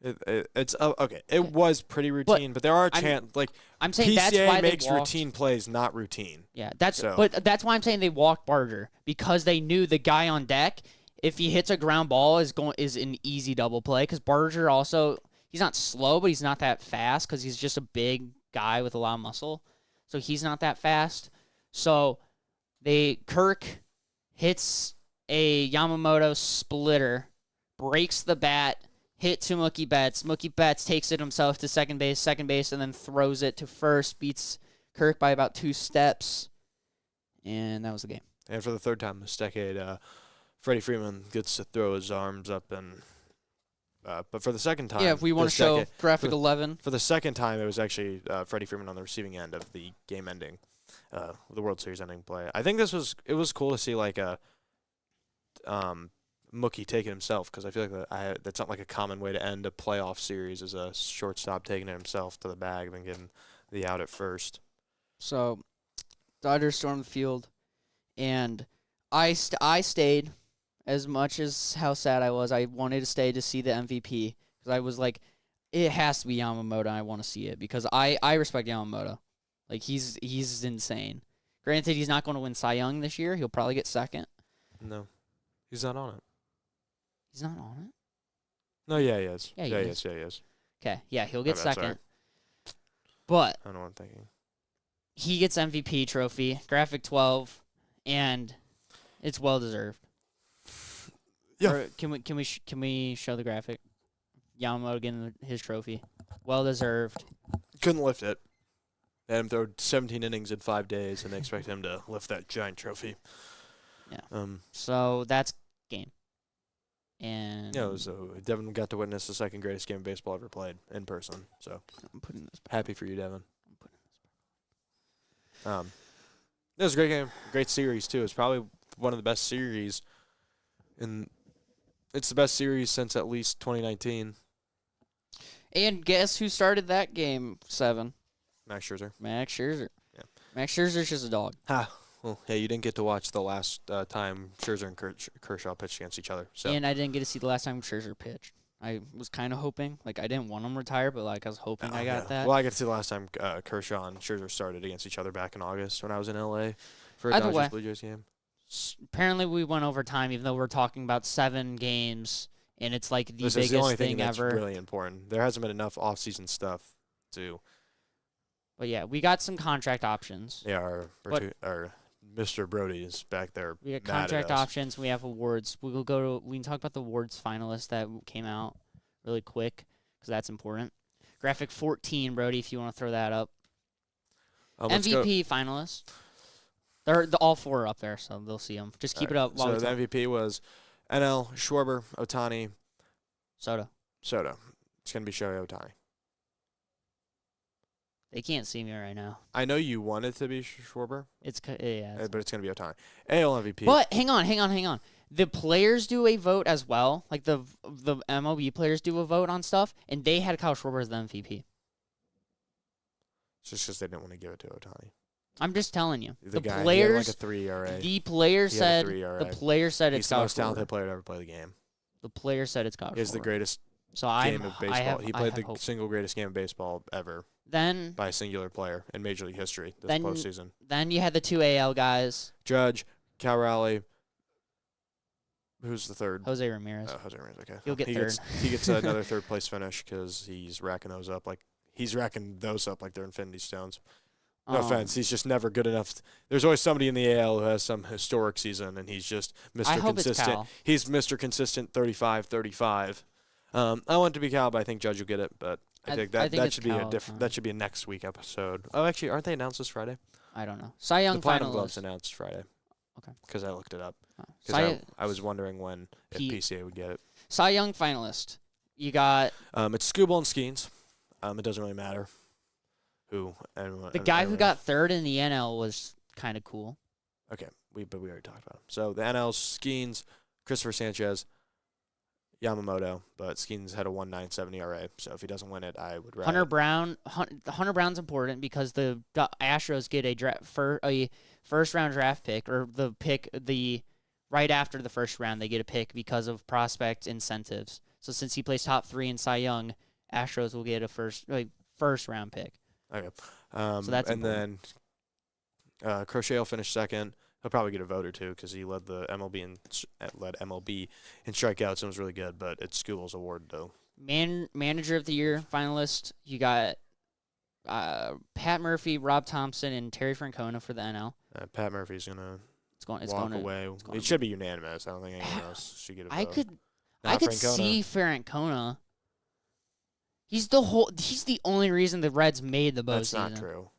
It's okay. It was pretty routine, but there are like I'm saying that's PCA why makes they walked. routine plays not routine. Yeah, So- but that's why I'm saying they walked Barger, because they knew the guy on deck, if he hits a ground ball, is an easy double play. Because Barger also, he's not slow, but he's not that fast because he's just a big guy with a lot of muscle, so he's not that fast. So Kirk hits a Yamamoto splitter, breaks the bat, hit to Mookie Betts. Mookie Betts takes it himself to second base, and then throws it to first, beats Kirk by about 2 steps, and that was the game. And for the third time this decade, Freddie Freeman gets to throw his arms up, and but for the second time, Yeah, if we want to show graphic 11. For the second time, it was actually Freddie Freeman on the receiving end of the game-ending, the World Series-ending play. I think it was cool to see like a Mookie take it himself, because I feel like that's not like a common way to end a playoff series, as a shortstop taking it himself to the bag and then getting the out at first. So, Dodgers stormed the field, and I stayed. As much as how sad I was, I wanted to stay to see the MVP, because I was like, it has to be Yamamoto. I want to see it because I respect Yamamoto. Like, he's insane. Granted, he's not going to win Cy Young this year. He'll probably get second. No, he's not on it. He's not on it? No, yeah, he is. Yeah, he is. Yeah, he is. Okay, yeah, he'll get My bad, second. sorry. But I don't know what I'm thinking. he gets MVP trophy, graphic 12, and it's well deserved. Yeah. Or can we show the graphic? Yamamoto getting his trophy, well deserved. Couldn't lift it. Had him throw 17 innings in 5 days, and they expect him to lift that giant trophy. Yeah. So that's game. And Yeah, it was, Devon got to witness the second greatest game of baseball ever played in person. So I'm putting this back. happy for you, Devon. It was a great game, great series too. It's probably one of the best series it's the best series since at least 2019. And guess who started that game 7? Max Scherzer. Max Scherzer. Yeah. Max Scherzer's just a dog. Well, yeah, you didn't get to watch the last time Scherzer and Kershaw pitched against each other. So. And I didn't get to see the last time Scherzer pitched. I was kind of hoping. Like, I didn't want him to retire, but, like, I was hoping I got that. Well, I got to see the last time Kershaw and Scherzer started against each other back in August when I was in L.A. for a Either Dodgers way. Blue Jays game. Apparently, we went over time, even though we're talking about 7 games, and it's, like, the This biggest is the only thing that's ever. really important. There hasn't been enough off-season stuff to... But, yeah, we got some contract options. Yeah, our Mr. Brody is back there. We got mad at contract us. options. We have awards. We can talk about the awards finalists that came out really quick, because that's important. Graphic 14, Brody, if you want to throw that up. Let's go. MVP finalists. They're all 4 are up there, so they'll see them. Just keep it up. While So we the talk. MVP was NL, Schwarber, Ohtani, Soda. Soto. It's going to be Shohei Ohtani. They can't see me right now. I know you want it to be Schwarber, Yeah. but it's going to be Ohtani. AL MVP. But hang on. The players do a vote as well. Like the MLB players do a vote on stuff, and they had Kyle Schwarber as the MVP. It's just because they didn't want to give it to Ohtani. I'm just telling you. The guy, players, he had like a 3 ERA. the player He had a said 3 ERA. the player said He's it's the Kyle most talented Schwarber. player to ever play the game. The player said it's Kyle Schwarber. He's the greatest so game of baseball. He played the hope. single greatest game of baseball ever Then by a singular player in Major League history this Then- postseason. then you had the 2 AL guys, Judge, Cal Raleigh. Who's the third? Jose Ramirez. Jose Ramirez. Okay. He'll get third. He gets another third place finish because he's racking those up like they're Infinity Stones. No offense, he's just never good enough. There's always somebody in the AL who has some historic season, and he's just Mr. I hope Consistent. it's Cal. He's Mr. Consistent 35-35. I want it to be Cal, but I think Judge will get it. But I think that it's should be a Cal, different. That should be a next week episode. Oh, actually, aren't they announced this Friday? I don't know. Cy Young The Platinum Gloves finalists. announced Friday. Okay. Because I looked it up. Oh. Because I was wondering if P- PCA would get it. Cy Young finalist. You got It's Scooble and Skeens. It doesn't really matter who. the guy who got 3rd in the NL was kind of cool. Okay, but we already talked about him. So the NL Skeens, Christopher Sanchez, Yamamoto, but Skeens had a 1.97 ERA. So if he doesn't win it, I would rather. Hunter Brown's important because the Astros get a first round draft pick, or the right after the first round they get a pick because of prospect incentives. So since he plays top 3 in Cy Young, Astros will get a first round pick. Okay. So that's and important. then Crochet will finish second. He'll probably get a vote or two because he led the MLB in strikeouts and was really good. But it's School's award though. Manager of the Year finalist, you got Pat Murphy, Rob Thompson, and Terry Francona for the NL. Pat Murphy's gonna It's walk going away. going It should be unanimous. I don't think anyone else should get a vote. I could Francona. see Francona. He's the only reason the Reds made the postseason. That's not true.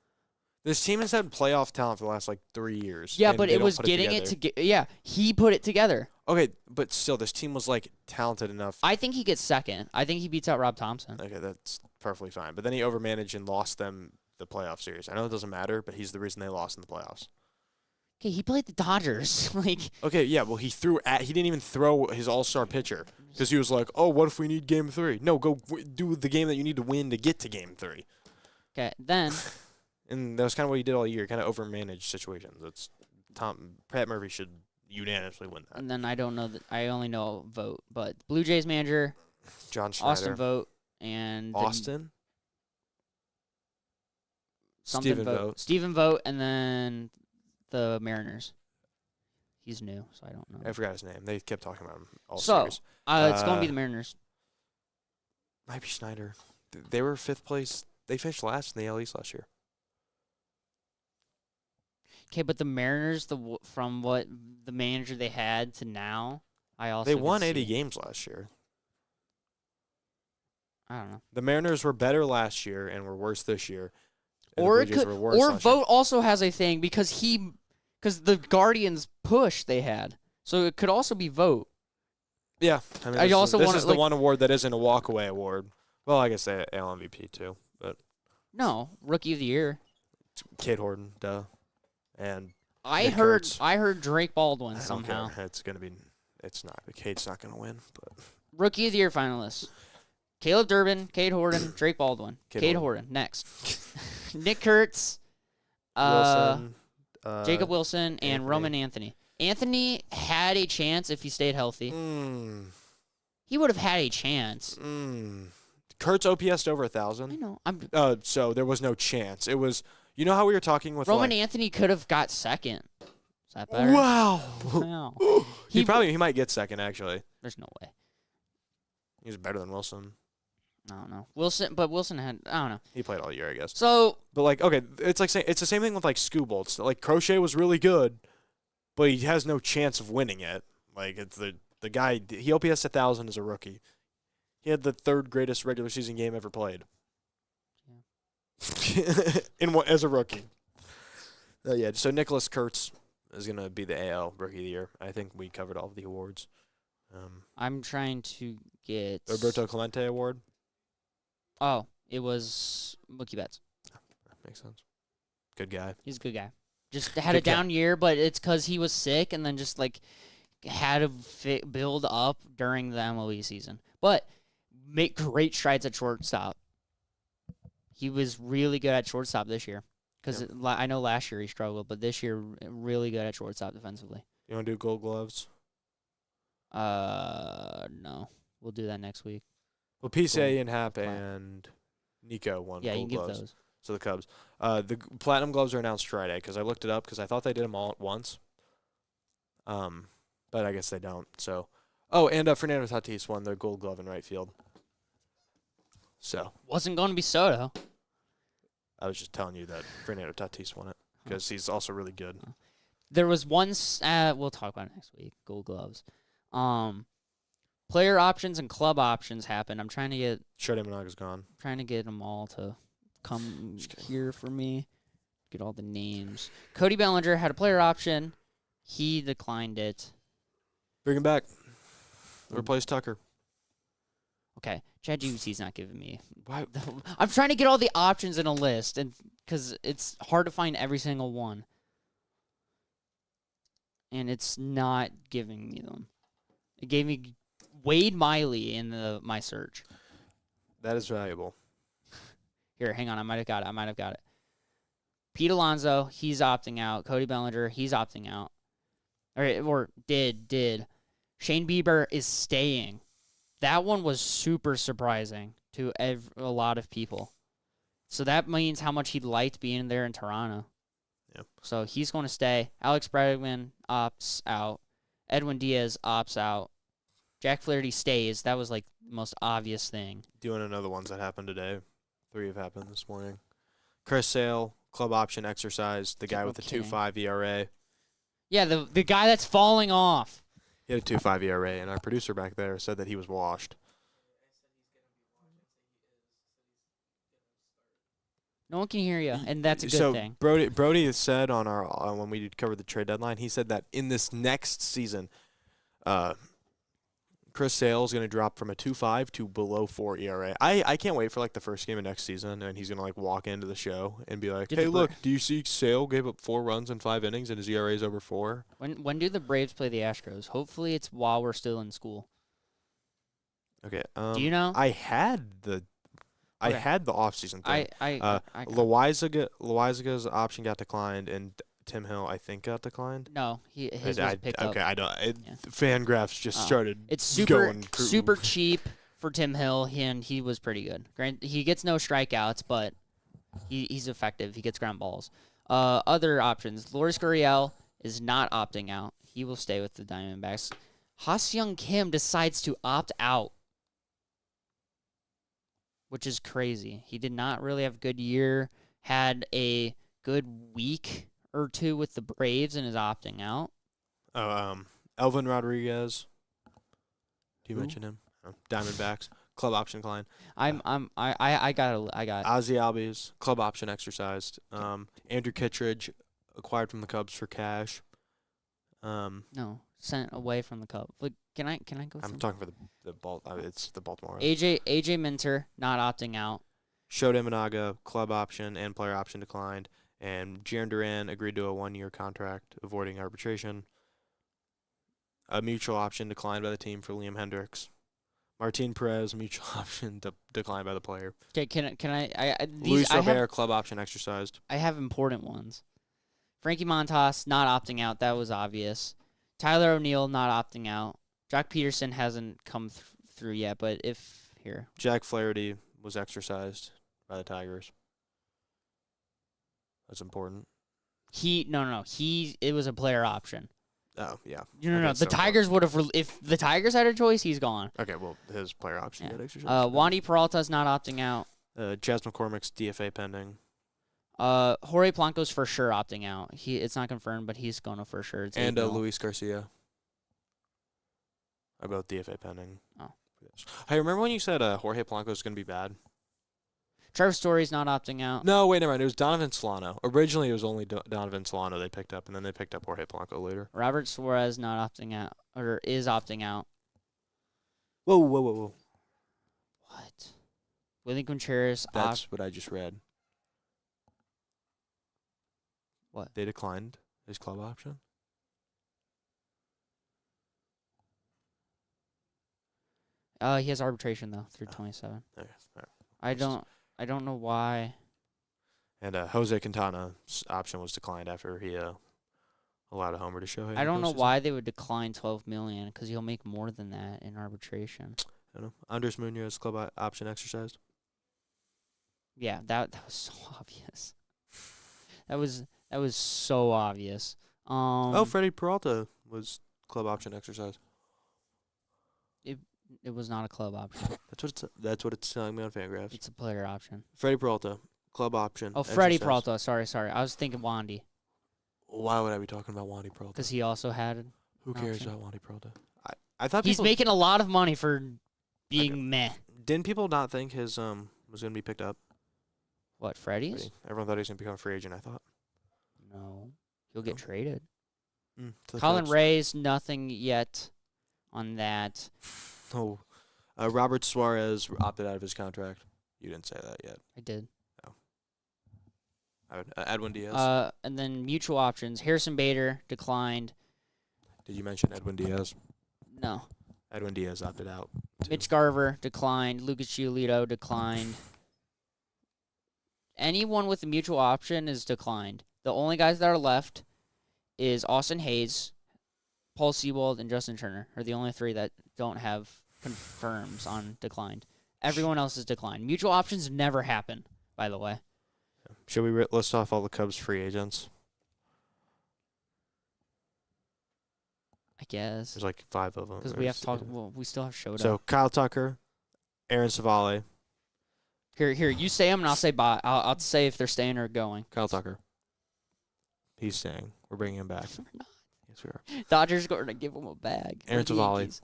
This team has had playoff talent for the last 3 years. Yeah, but it was getting it together. Yeah, he put it together. Okay, but still, this team was talented enough. I think he gets second. I think he beats out Rob Thompson. Okay, that's perfectly fine. But then he overmanaged and lost them the playoff series. I know it doesn't matter, but he's the reason they lost in the playoffs. Okay, he played the Dodgers. Okay, yeah, well, he didn't even throw his all-star pitcher because he was like, oh, what if we need Game 3? No, go do the game that you need to win to get to Game 3. Okay, then. And that was kind of what he did all year, kind of overmanaged situations. Pat Murphy should unanimously win that. And then I don't know I only know Vogt, but Blue Jays manager, John Schneider. Austin Vogt, and Austin? Stephen Vogt, and then the Mariners. He's new, so I don't know. I forgot his name. They kept talking about him all series. It's going to be the Mariners. Might be Schneider. They were 5th place. They finished last in the AL East last year. Okay, but the Mariners, from what the manager they had to now, they won 80 games last year. I don't know. The Mariners were better last year and were worse this year. Or Vogt also has a thing because the Guardians push they had, so it could also be Vogt. Yeah, I mean, this is the one award that isn't a walkaway award. Well, I guess they AL MVP too, but no, Rookie of the Year. Cade Horton, duh. And I heard Drake Baldwin somehow. It's not. Cade's not gonna win, but Rookie of the Year finalists: Caleb Durbin, Cade Horton, Drake Baldwin. Cade Horton next. Nick Kurtz, Wilson, Jacob Wilson, and Roman Anthony. Anthony had a chance if he stayed healthy. He would have had a chance. Kurtz OPS'd over 1,000. I know. So there was no chance. It was. You know how we were talking with Roman Anthony could have got second. Is that better? Wow. Wow. he might get second actually. There's no way. He's better than Wilson. I don't know. Wilson had, I don't know. He played all year, I guess. So, but okay, it's it's the same thing with Skubal. Crochet was really good, but he has no chance of winning it. It's the guy. He OPS 1,000 as a rookie. He had the 3rd greatest regular season game ever played. Yeah. As a rookie. Yeah. So Nicholas Kurtz is gonna be the AL Rookie of the Year. I think we covered all of the awards. I'm trying to get Roberto Clemente Award. Oh, it was Mookie Betts. That makes sense. Good guy. He's a good guy. Just had a down year, but it's because he was sick and then just had to build up during the MLB season. But make great strides at shortstop. He was really good at shortstop this year. Because I know last year he struggled, but this year really good at shortstop defensively. You want to do Gold Gloves? No. We'll do that next week. Well, PCA and Hap and Nico won Gold Gloves. You can give those. So the Cubs. The Platinum Gloves are announced Friday because I looked it up because I thought they did them all at once. But I guess they don't. So, and Fernando Tatis won their Gold Glove in right field. So wasn't going to be Soto. I was just telling you that Fernando Tatis won it because he's also really good. There was one. We'll talk about it next week. Gold Gloves. Player options and club options happened. I'm trying to get. Shreddy Managa's gone. Trying to get them all to come here for me. Get all the names. Cody Bellinger had a player option. He declined it. Bring him back. Replace Tucker. Okay, ChatGPT's not giving me. Why? I'm trying to get all the options in a list, and because it's hard to find every single one, and it's not giving me them. It gave me Wade Miley in my search. That is valuable. Here, hang on. I might have got it. Pete Alonso, he's opting out. Cody Bellinger, he's opting out. Or did. Shane Bieber is staying. That one was super surprising to a lot of people. So that means how much he liked being there in Toronto. Yep. So he's going to stay. Alex Bregman opts out. Edwin Diaz opts out. Jack Flaherty stays. That was like the most obvious thing. Do you want to know the ones that happened today? 3 have happened this morning. Chris Sale, club option exercise. The guy with the 2.5 ERA. Yeah, the guy that's falling off. He had a 2.5 ERA, and our producer back there said that he was washed. No one can hear you, and that's a good so thing. Brody has said on our when we covered the trade deadline, he said that in this next season, Chris Sale is going to drop from a 2.5 to below 4 ERA. I can't wait for like the first game of next season, and he's going to like walk into the show and be like, "Hey, look, do you see Sale gave up 4 runs in 5 innings and his ERA is over 4?" When do the Braves play the Astros? Hopefully, it's while we're still in school. Okay. Do you know? I had the offseason thing. Loizaga's option got declined, and Tim Hill, I think, got declined. No, his was picked up. Okay, I don't. Fangraphs just started. It's super cheap for Tim Hill, and he was pretty good. He gets no strikeouts, but he's effective. He gets ground balls. Other options: Lourdes Gurriel is not opting out. He will stay with the Diamondbacks. Ha-Seong Kim decides to opt out, which is crazy. He did not really have a good year. Had a good week or 2 with the Braves and is opting out. Elvin Rodriguez. Do you mention him? Diamondbacks club option decline. I got Ozzie Albies club option exercised. Andrew Kittredge acquired from the Cubs for cash. No, sent away from the Cubs. Like, can I go? I'm talking for it's the Baltimore. AJ Minter not opting out. Shota Imanaga club option and player option declined. And Jarren Duran agreed to a 1-year contract, avoiding arbitration. A mutual option declined by the team for Liam Hendricks. Martin Perez mutual option declined by the player. Okay, can I? Luis Robert club option exercised. I have important ones. Frankie Montas not opting out. That was obvious. Tyler O'Neill not opting out. Jock Peterson hasn't come through yet, but Jack Flaherty was exercised by the Tigers. That's important. It was a player option. Oh, yeah. No. The Tigers would have, if the Tigers had a choice, he's gone. Okay, well, his player option got exercised. Wandy Peralta's not opting out. Chas McCormick's DFA pending. Jorge Blanco's for sure opting out. It's not confirmed, but he's going to for sure. And Luis Garcia. Are both DFA pending. Oh. Hey, remember when you said Jorge Blanco is going to be bad? Trevor Story's not opting out. No, wait, never mind. It was Donovan Solano. Originally, it was only Donovan Solano they picked up, and then they picked up Jorge Blanco later. Robert Suarez not opting out, or is opting out. Whoa. What? Willie Contreras. That's what I just read. What? They declined his club option. He has arbitration though through 27. Okay. I don't know why. And Jose Quintana's option was declined after he allowed a homer to Shohei. I don't know why they would decline $12 million because he'll make more than that in arbitration. I don't know. Andres Munoz club option exercised. Yeah, that was so obvious. That was so obvious. Freddie Peralta was club option exercised. It was not a club option. That's what it's telling me on Fangraphs. It's a player option. Freddie Peralta, club option. Oh, Freddie Peralta. Sorry. I was thinking Wandy. Why would I be talking about Wandy Peralta? Because he also had. Who cares about Wandy Peralta? I thought he's making a lot of money for being meh. Didn't people not think his was going to be picked up? What, Freddie's? Everyone thought he was going to become a free agent. I thought. No, he'll get traded. Colin Ray's nothing yet on that. Oh, Robert Suarez opted out of his contract. You didn't say that yet. I did. Oh. Edwin Diaz. And then mutual options. Harrison Bader declined. Did you mention Edwin Diaz? No. Edwin Diaz opted out. Mitch Garver declined. Lucas Giolito declined. Anyone with a mutual option is declined. The only guys that are left is Austin Hayes, Paul Sewald, and Justin Turner are the only 3 that don't have confirms on declined. Everyone else is declined. Mutual options never happen, by the way. Should we list off all the Cubs free agents? I guess. There's like 5 of them. Because we have to talk. Well, we still have Shota. So Kyle Tucker, Aaron Savale. Here, you say them and I'll say bye. I'll say if they're staying or going. Kyle Tucker. He's staying. We're bringing him back. We're not. Yes, we are. Dodgers going to give him a bag. Aaron Savale.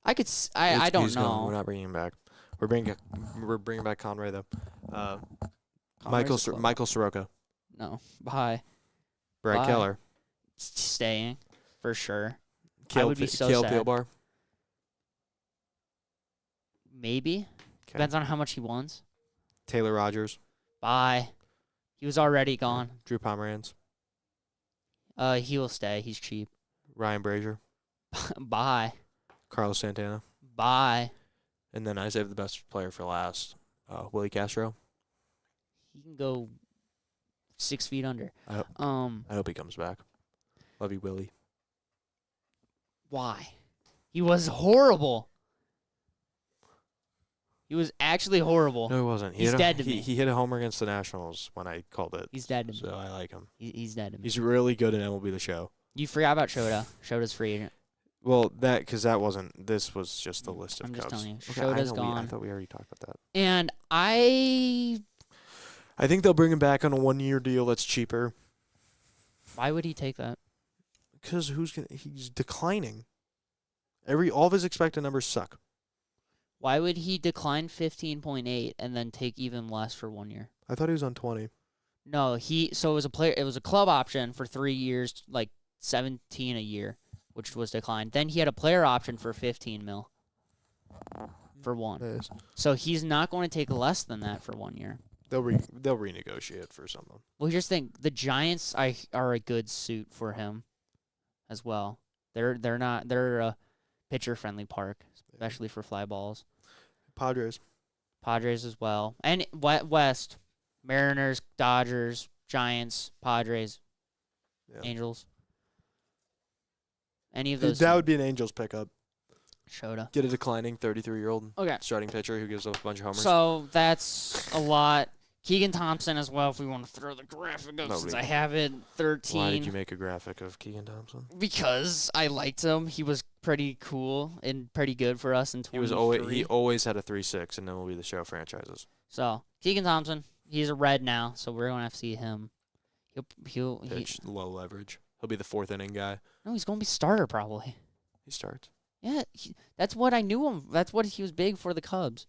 I don't He's know. Gone. We're not bringing him back. We're bringing back Conray though. Michael Soroka. No. Bye. Brad Bye. Keller. Staying for sure. I Kale, would be so Kale sad. Peelbar. Maybe. Depends on how much he wants. Taylor Rogers. Bye. He was already gone. Drew Pomeranz. He will stay. He's cheap. Ryan Brazier. Bye. Carlos Santana. Bye. And then I saved the best player for last. Willie Castro. He can go 6 feet under. I hope he comes back. Love you, Willie. Why? He was horrible. He was actually horrible. No, he wasn't. He's dead to me. He hit a homer against the Nationals when I called it. He's dead to me. So I like him. He's dead to me. He's really good in MLB The Show. You forgot about Shota. Shota's free agent. Well, because that wasn't. This was just the list of I'm Cubs. just telling you. Okay, Shota's I gone. thought we already talked about that. And I think they'll bring him back on a 1-year deal that's cheaper. Why would he take that? Because he's declining. All of his expected numbers suck. Why would he decline 15.8 and then take even less for 1 year? I thought he was on 20. No, it was a club option for 3 years, like 17 a year, which was declined. Then he had a player option for 15 mil for one. Nice. So he's not going to take less than that for 1 year. They'll renegotiate for something. Well, here's the thing: the Giants are a good suit for him, as well. They're a pitcher friendly park, especially for fly balls. Padres as well, and West, Mariners, Dodgers, Giants, Padres, Angels. Any of those. That would be an Angels pickup. Shota. Get a declining 33-year-old Okay. starting pitcher who gives up a bunch of homers. So that's a lot. Keegan Thompson as well, if we want to throw the graphic up, since I have it, 13. Why did you make a graphic of Keegan Thompson? Because I liked him. He was pretty cool and pretty good for us in 23. He always had a 3.6 and MLB The Show franchises. So Keegan Thompson, he's a Red now, so we're gonna have to see him. He'll pitch low leverage. He'll be the 4th inning guy. No, he's gonna be starter probably. He starts. Yeah, that's what I knew him. That's what he was big for the Cubs.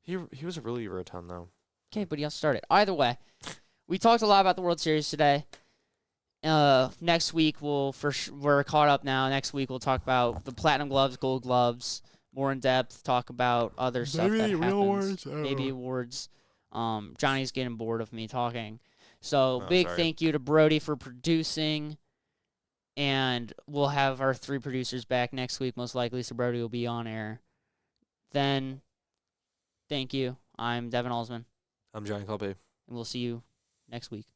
He was a reliever a ton though. Okay, but he'll start it. Either way, we talked a lot about the World Series today. Next week we're caught up now. Next week we'll talk about the Platinum Gloves, Gold Gloves, more in depth. Talk about other stuff that happens. Awards. Maybe awards. Johnny's getting bored of me talking. So big sorry. thank you to Brody for producing. And we'll have our 3 producers back next week, most likely, so Brody will be on air. Then, thank you. I'm Devon Alsman. I'm Johnny Clumpy. And we'll see you next week.